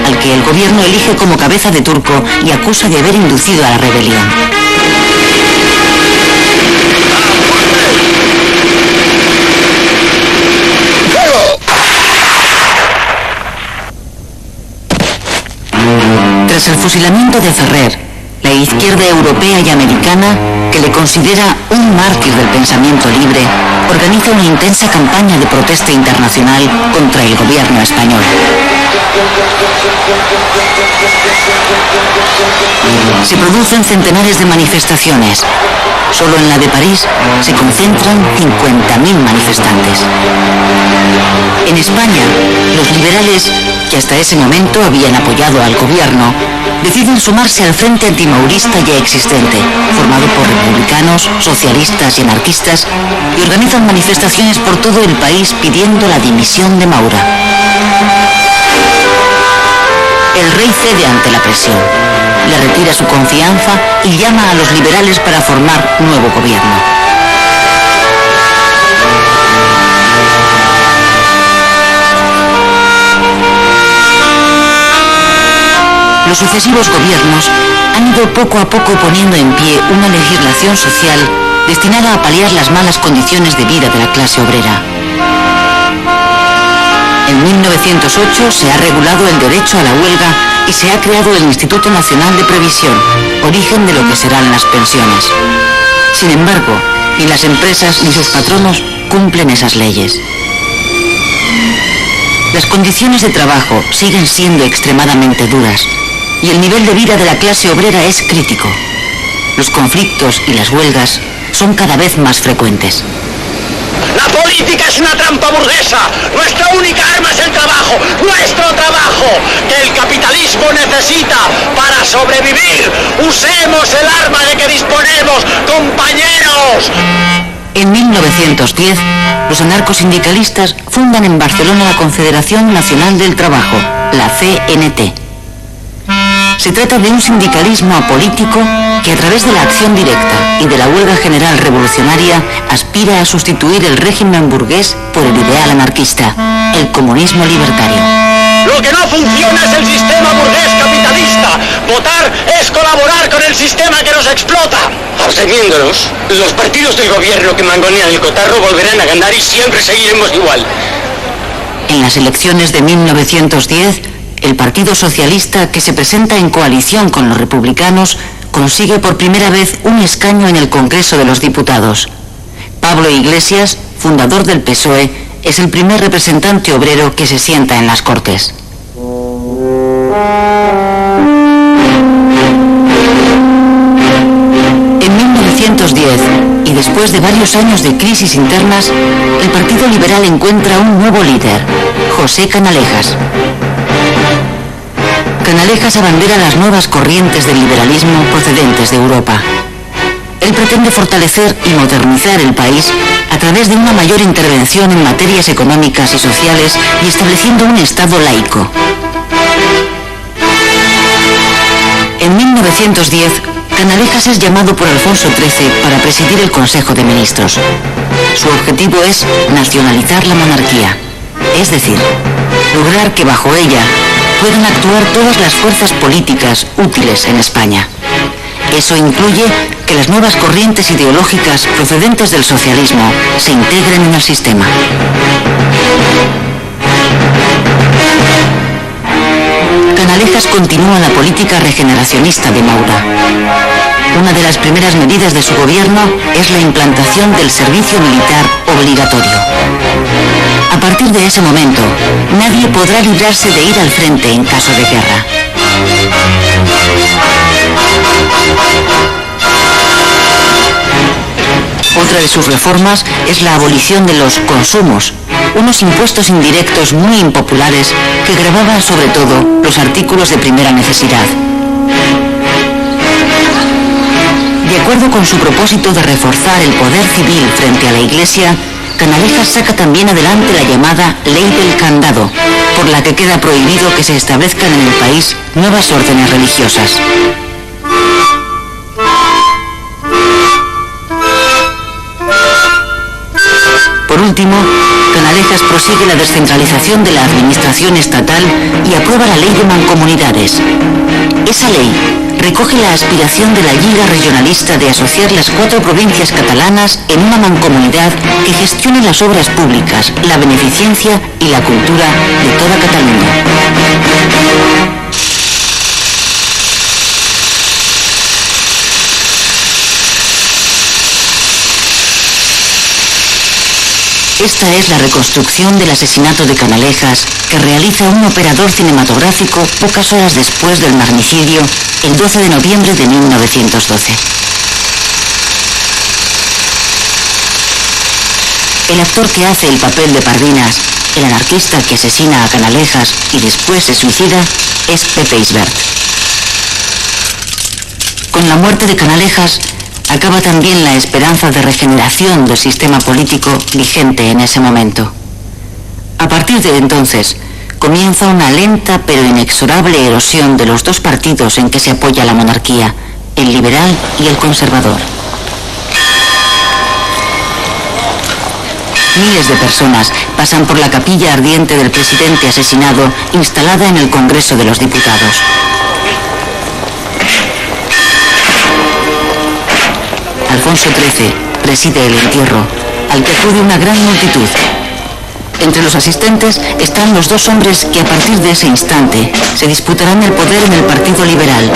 al que el gobierno elige como cabeza de turco y acusa de haber inducido a la rebelión. Tras el fusilamiento de Ferrer, la izquierda europea y americana, que le considera un mártir del pensamiento libre, organiza una intensa campaña de protesta internacional contra el gobierno español. Se producen centenares de manifestaciones. Solo en la de París se concentran 50.000 manifestantes. En España, los liberales, que hasta ese momento habían apoyado al gobierno, deciden sumarse al frente antimaurista ya existente, formado por republicanos, socialistas y anarquistas, y organizan manifestaciones por todo el país pidiendo la dimisión de Maura. El rey cede ante la presión, le retira su confianza y llama a los liberales para formar nuevo gobierno. Los sucesivos gobiernos han ido poco a poco poniendo en pie una legislación social destinada a paliar las malas condiciones de vida de la clase obrera. En 1908 se ha regulado el derecho a la huelga y se ha creado el Instituto Nacional de Previsión, origen de lo que serán las pensiones. Sin embargo, ni las empresas ni sus patronos cumplen esas leyes. Las condiciones de trabajo siguen siendo extremadamente duras y el nivel de vida de la clase obrera es crítico. Los conflictos y las huelgas son cada vez más frecuentes. La política es una trampa burguesa. Nuestra única arma es el trabajo, nuestro trabajo, que el capitalismo necesita para sobrevivir. Usemos el arma de que disponemos, compañeros. En 1910, los anarcosindicalistas fundan en Barcelona la Confederación Nacional del Trabajo, la CNT. Se trata de un sindicalismo apolítico que a través de la acción directa y de la huelga general revolucionaria aspira a sustituir el régimen burgués por el ideal anarquista, el comunismo libertario. Lo que no funciona es el sistema burgués capitalista. Votar es colaborar con el sistema que nos explota. Absteniéndonos, los partidos del gobierno que mangonean el cotarro volverán a ganar y siempre seguiremos igual. En las elecciones de 1910, el Partido Socialista, que se presenta en coalición con los republicanos, consigue por primera vez un escaño en el Congreso de los Diputados. Pablo Iglesias, fundador del PSOE, es el primer representante obrero que se sienta en las Cortes. En 1910, y después de varios años de crisis internas, el Partido Liberal encuentra un nuevo líder, José Canalejas. Canalejas abandera las nuevas corrientes del liberalismo procedentes de Europa. Él pretende fortalecer y modernizar el país a través de una mayor intervención en materias económicas y sociales y estableciendo un Estado laico. En 1910, Canalejas es llamado por Alfonso XIII para presidir el Consejo de Ministros. Su objetivo es nacionalizar la monarquía, es decir, lograr que bajo ella puedan actuar todas las fuerzas políticas útiles en España. Eso incluye que las nuevas corrientes ideológicas procedentes del socialismo se integren en el sistema. Canalejas continúa la política regeneracionista de Maura. Una de las primeras medidas de su gobierno es la implantación del servicio militar obligatorio. A partir de ese momento, nadie podrá librarse de ir al frente en caso de guerra. Otra de sus reformas es la abolición de los consumos, unos impuestos indirectos muy impopulares que gravaban sobre todo los artículos de primera necesidad. De acuerdo con su propósito de reforzar el poder civil frente a la Iglesia, Canalejas saca también adelante la llamada Ley del Candado, por la que queda prohibido que se establezcan en el país nuevas órdenes religiosas. último, Canalejas prosigue la descentralización de la administración estatal y aprueba la ley de mancomunidades. Esa ley recoge la aspiración de la Lliga Regionalista de asociar las 4 provincias catalanas en una mancomunidad que gestione las obras públicas, la beneficencia y la cultura de toda Cataluña. Esta es la reconstrucción del asesinato de Canalejas que realiza un operador cinematográfico pocas horas después del magnicidio, el 12 de noviembre de 1912. El actor que hace el papel de Pardinas, el anarquista que asesina a Canalejas y después se suicida, es Pepe Isbert. Con la muerte de Canalejas, acaba también la esperanza de regeneración del sistema político vigente en ese momento. A partir de entonces, comienza una lenta pero inexorable erosión de los 2 partidos en que se apoya la monarquía, el liberal y el conservador. Miles de personas pasan por la capilla ardiente del presidente asesinado instalada en el Congreso de los Diputados. Alfonso XIII preside el entierro, al que acude una gran multitud. Entre los asistentes están los 2 hombres que a partir de ese instante se disputarán el poder en el Partido Liberal,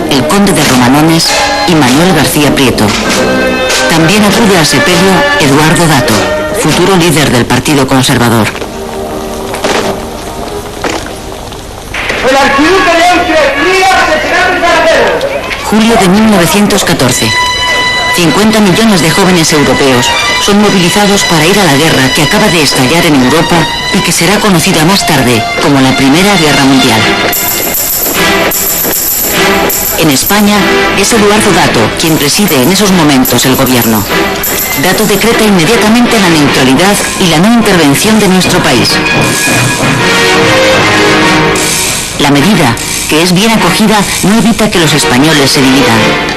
el conde de Romanones y Manuel García Prieto. También acude al sepelio Eduardo Dato, futuro líder del Partido Conservador. El archiduque de Austria Hungría asesinado en Sarajevo. Julio de 1914. 50 millones de jóvenes europeos son movilizados para ir a la guerra que acaba de estallar en Europa y que será conocida más tarde como la Primera Guerra Mundial. En España es Eduardo Dato quien preside en esos momentos el gobierno. Dato decreta inmediatamente la neutralidad y la no intervención de nuestro país. La medida, que es bien acogida, no evita que los españoles se dividan.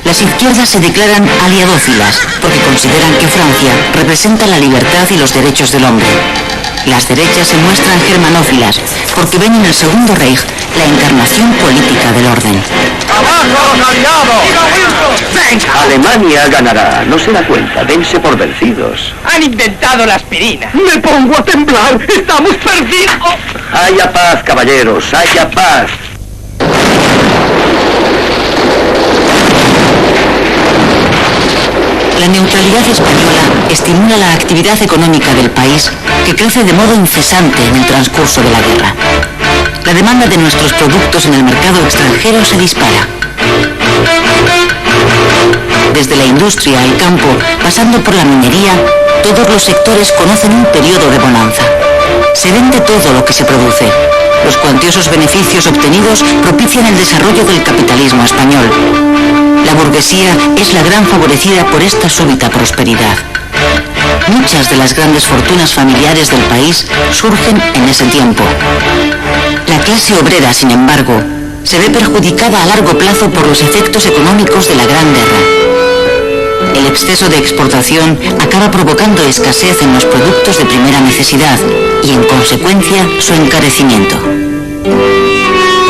Las izquierdas se declaran aliadófilas porque consideran que Francia representa la libertad y los derechos del hombre. Las derechas se muestran germanófilas porque ven en el Segundo Reich la encarnación política del orden. ¡Abajo los aliados! ¡Venga! Alemania ganará, no se da cuenta, dense por vencidos. Han inventado la aspirina. ¡Me pongo a temblar! ¡Estamos perdidos! Haya paz, caballeros, haya paz. La neutralidad española estimula la actividad económica del país, que crece de modo incesante en el transcurso de la guerra. La demanda de nuestros productos en el mercado extranjero se dispara. Desde la industria al campo, pasando por la minería, todos los sectores conocen un periodo de bonanza. Se vende todo lo que se produce. Los cuantiosos beneficios obtenidos propician el desarrollo del capitalismo español. La burguesía es la gran favorecida por esta súbita prosperidad. Muchas de las grandes fortunas familiares del país surgen en ese tiempo. La clase obrera, sin embargo, se ve perjudicada a largo plazo por los efectos económicos de la Gran Guerra. El exceso de exportación acaba provocando escasez en los productos de primera necesidad y, en consecuencia, su encarecimiento.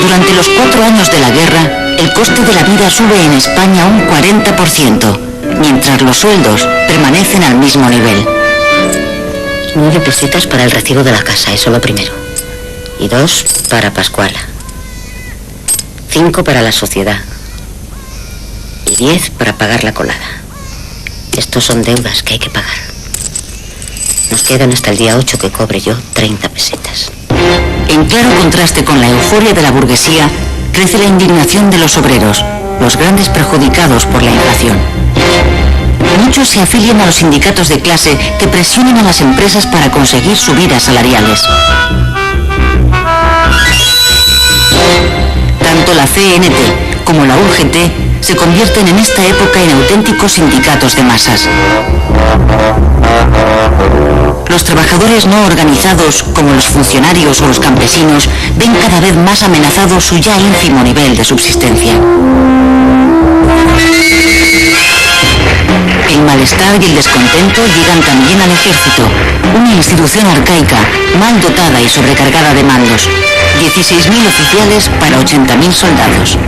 Durante los 4 años de la guerra, el coste de la vida sube en España un 40%, mientras los sueldos permanecen al mismo nivel. 9 pesetas para el recibo de la casa, eso lo primero. Y 2 para Pascuala. 5 para la sociedad. Y 10 para pagar la colada. Estos son deudas que hay que pagar. Nos quedan hasta el día 8 que cobre yo 30 pesetas. En claro contraste con la euforia de la burguesía, crece la indignación de los obreros, los grandes perjudicados por la inflación. Muchos se afilian a los sindicatos de clase que presionan a las empresas para conseguir subidas salariales. Tanto la CNT como la UGT se convierten en esta época en auténticos sindicatos de masas. Los trabajadores no organizados, como los funcionarios o los campesinos, ven cada vez más amenazado su ya ínfimo nivel de subsistencia. El malestar y el descontento llegan también al ejército, una institución arcaica, mal dotada y sobrecargada de mandos. 16.000 oficiales para 80.000 soldados.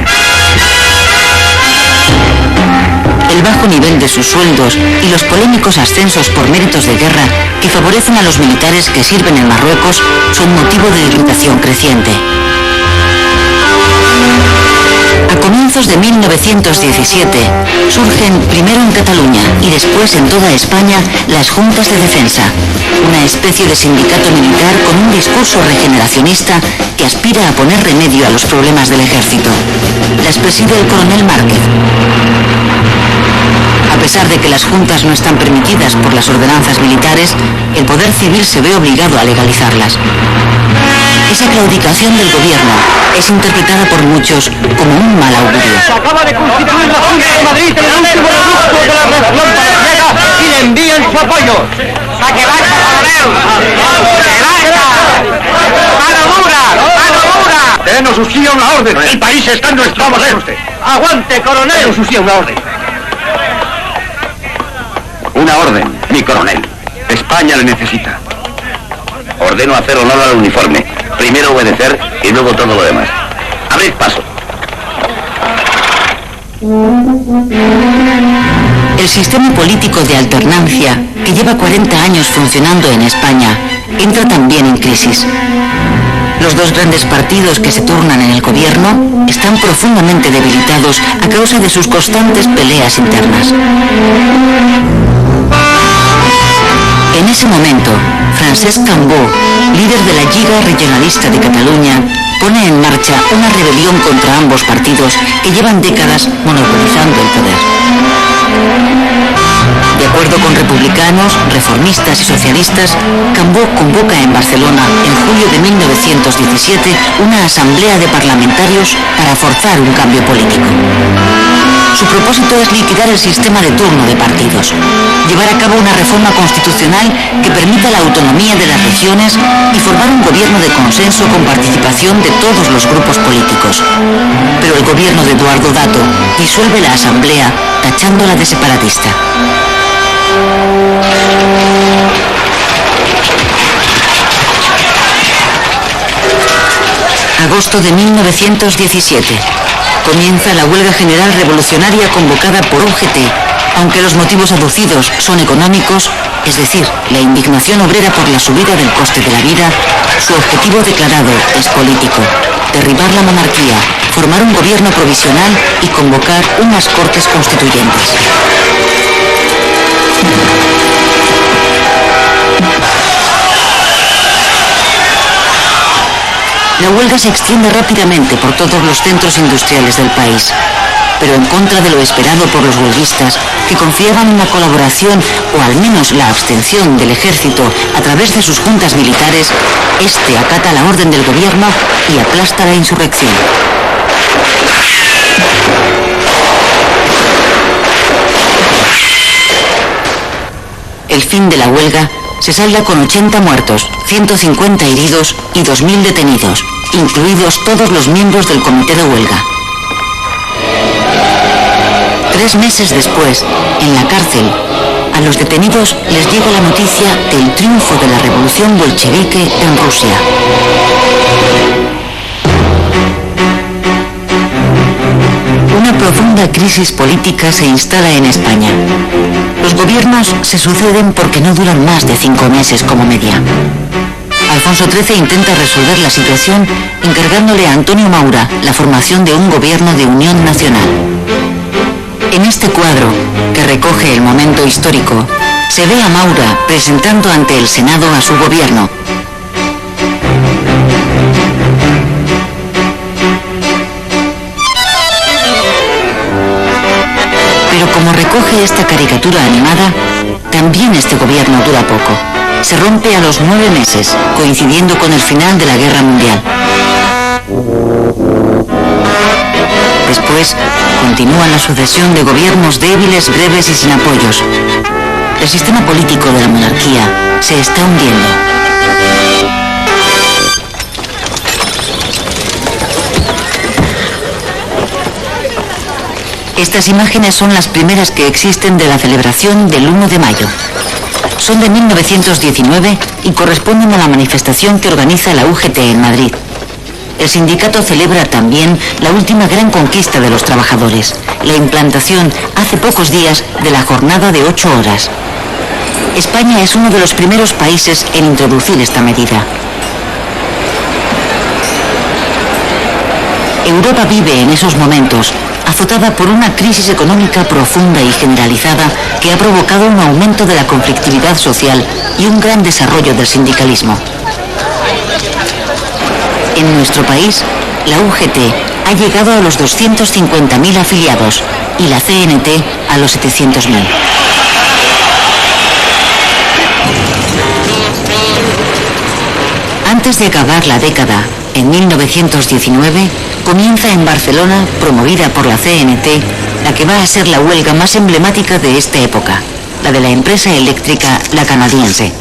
El bajo nivel de sus sueldos y los polémicos ascensos por méritos de guerra que favorecen a los militares que sirven en Marruecos son motivo de irritación creciente. A comienzos de 1917 surgen primero en Cataluña y después en toda España las juntas de defensa, una especie de sindicato militar con un discurso regeneracionista que aspira a poner remedio a los problemas del ejército. Las preside el coronel Márquez. A pesar de que las juntas no están permitidas por las ordenanzas militares, el poder civil se ve obligado a legalizarlas. Esa claudicación del gobierno es interpretada por muchos como un mal augurio. Se acaba de constituir la Junta de Madrid en el último reducto de la región palaciega y le envían su apoyo. ¡A que vaya, coronel! ¡Que vaya! ¡Mano dura! ¡Mano dura! ¡Denos usted una orden! ¡El país está en nuestro poder! ¡Aguante, coronel! ¡Denos usted una orden! Una orden, mi coronel. España le necesita. Ordeno hacer honor al uniforme. Primero obedecer y luego todo lo demás. Abrid paso. El sistema político de alternancia, que lleva 40 años funcionando en España, entra también en crisis. Los dos grandes partidos que se turnan en el gobierno están profundamente debilitados a causa de sus constantes peleas internas. En ese momento, Francesc Cambó, líder de la Lliga Regionalista de Cataluña, pone en marcha una rebelión contra ambos partidos que llevan décadas monopolizando el poder. De acuerdo con republicanos, reformistas y socialistas, Cambó convoca en Barcelona, en julio de 1917, una asamblea de parlamentarios para forzar un cambio político. Su propósito es liquidar el sistema de turno de partidos, llevar a cabo una reforma constitucional que permita la autonomía de las regiones y formar un gobierno de consenso con participación de todos los grupos políticos. Pero el gobierno de Eduardo Dato disuelve la asamblea tachándola de separatista. Agosto de 1917. Comienza la huelga general revolucionaria convocada por UGT, aunque los motivos aducidos son económicos, es decir, la indignación obrera por la subida del coste de la vida, su objetivo declarado es político: derribar la monarquía, formar un gobierno provisional y convocar unas cortes constituyentes. La huelga se extiende rápidamente por todos los centros industriales del país, pero en contra de lo esperado por los huelguistas, que confiaban en la colaboración o al menos la abstención del ejército a través de sus juntas militares, este acata la orden del gobierno y aplasta la insurrección. El fin de la huelga se salda con 80 muertos, 150 heridos y 2.000 detenidos, incluidos todos los miembros del comité de huelga. 3 meses después, en la cárcel, a los detenidos les llega la noticia del triunfo de la revolución bolchevique en Rusia. Una profunda crisis política se instala en España. Los gobiernos se suceden porque no duran más de 5 meses como media. Alfonso XIII intenta resolver la situación encargándole a Antonio Maura la formación de un gobierno de unión nacional. En este cuadro, que recoge el momento histórico, se ve a Maura presentando ante el Senado a su gobierno. Pero como recoge esta caricatura animada, también este gobierno dura poco. Se rompe a los 9 meses, coincidiendo con el final de la Guerra Mundial. Después, continúa la sucesión de gobiernos débiles, breves y sin apoyos. El sistema político de la monarquía se está hundiendo. Estas imágenes son las primeras que existen de la celebración del 1 de mayo. Son de 1919 y corresponden a la manifestación que organiza la UGT en Madrid. El sindicato celebra también la última gran conquista de los trabajadores, la implantación hace pocos días de la jornada de 8 horas. España es uno de los primeros países en introducir esta medida. Europa vive en esos momentos azotada por una crisis económica profunda y generalizada que ha provocado un aumento de la conflictividad social y un gran desarrollo del sindicalismo. En nuestro país, la UGT ha llegado a los 250.000 afiliados y la CNT a los 700.000. Antes de acabar la década, en 1919, comienza en Barcelona, promovida por la CNT, la que va a ser la huelga más emblemática de esta época, la de la empresa eléctrica La Canadiense.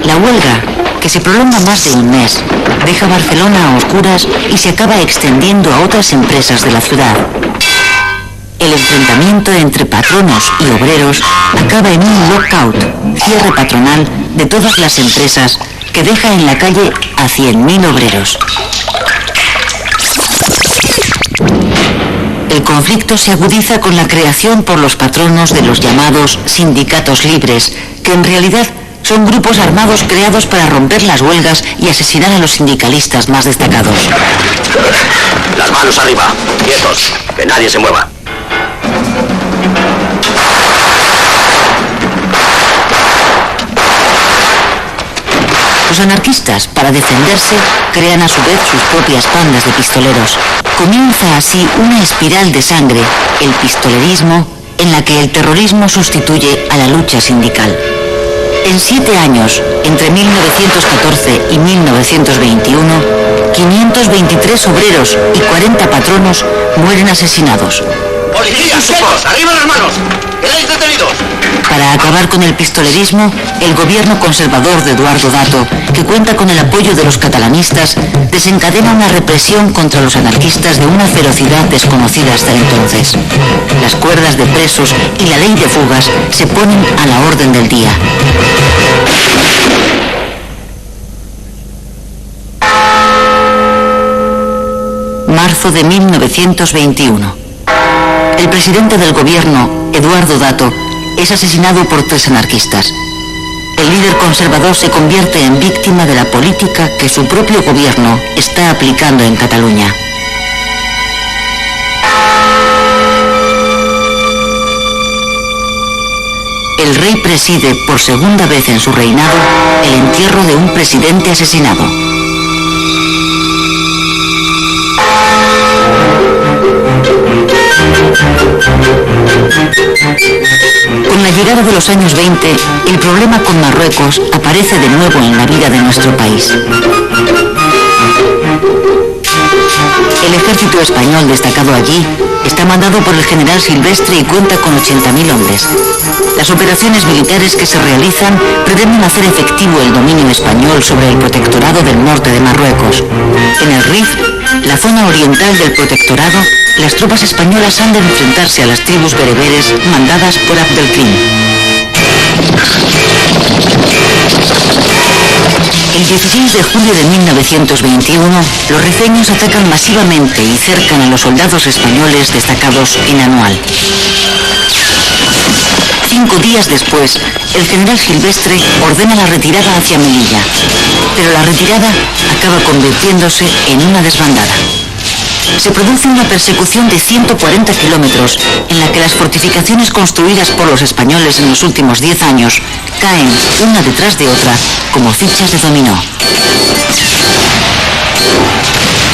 La huelga, que se prolonga más de un mes, deja Barcelona a oscuras y se acaba extendiendo a otras empresas de la ciudad. El enfrentamiento entre patronos y obreros acaba en un lockout, cierre patronal de todas las empresas, que deja en la calle a 100.000 obreros. El conflicto se agudiza con la creación por los patronos de los llamados sindicatos libres, que en realidad son grupos armados creados para romper las huelgas y asesinar a los sindicalistas más destacados. Las manos arriba, quietos, que nadie se mueva. Los anarquistas, para defenderse, crean a su vez sus propias bandas de pistoleros. Comienza así una espiral de sangre, el pistolerismo, en la que el terrorismo sustituye a la lucha sindical. En 7 años, entre 1914 y 1921, 523 obreros y 40 patronos mueren asesinados. ¡Policía, quietos! ¡Arriba las manos! ¡Quedáis detenidos! Para acabar con el pistolerismo, el gobierno conservador de Eduardo Dato, que cuenta con el apoyo de los catalanistas, desencadena una represión contra los anarquistas de una ferocidad desconocida hasta entonces. Las cuerdas de presos y la ley de fugas se ponen a la orden del día. Marzo de 1921. El presidente del gobierno, Eduardo Dato, es asesinado por 3 anarquistas. El líder conservador se convierte en víctima de la política que su propio gobierno está aplicando en Cataluña. El rey preside por segunda vez en su reinado el entierro de un presidente asesinado. Con la llegada de los años 20, el problema con Marruecos aparece de nuevo en la vida de nuestro país. El ejército español destacado allí está mandado por el general Silvestre y cuenta con 80.000 hombres. Las operaciones militares que se realizan pretenden hacer efectivo el dominio español sobre el protectorado del norte de Marruecos. En el Rif, la zona oriental del protectorado, las tropas españolas han de enfrentarse a las tribus bereberes mandadas por Abdelkrim. El 16 de julio de 1921, los rifeños atacan masivamente y cercan a los soldados españoles destacados en Anual. 5 días después, el general Silvestre ordena la retirada hacia Melilla, pero la retirada acaba convirtiéndose en una desbandada. Se produce una persecución de 140 kilómetros en la que las fortificaciones construidas por los españoles en los últimos 10 años caen una detrás de otra como fichas de dominó.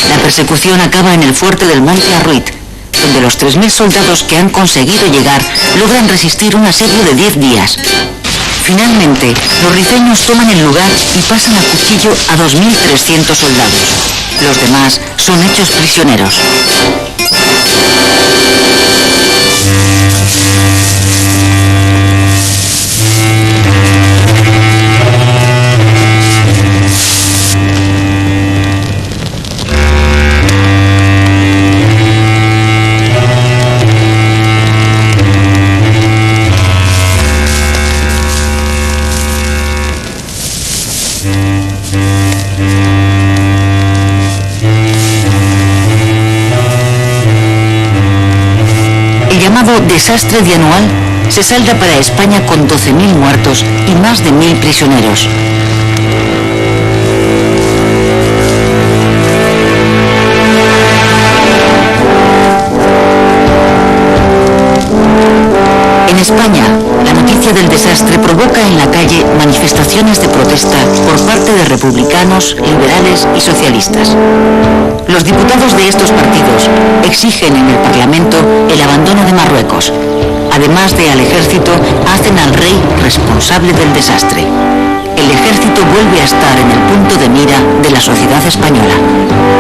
La persecución acaba en el fuerte del Monte Arruit, donde los 3.000 soldados que han conseguido llegar logran resistir un asedio de 10 días. Finalmente, los rifeños toman el lugar y pasan a cuchillo a 2.300 soldados. Los demás son hechos prisioneros. llamado desastre dianual se salda para España con 12.000 muertos y más de 1.000 prisioneros. En España, la noticia del desastre provoca en la calle manifestaciones de protesta por parte de republicanos, liberales y socialistas. Los diputados de estos partidos exigen en el Parlamento el abandono de Marruecos. Además de al ejército, hacen al rey responsable del desastre. El ejército vuelve a estar en el punto de mira de la sociedad española.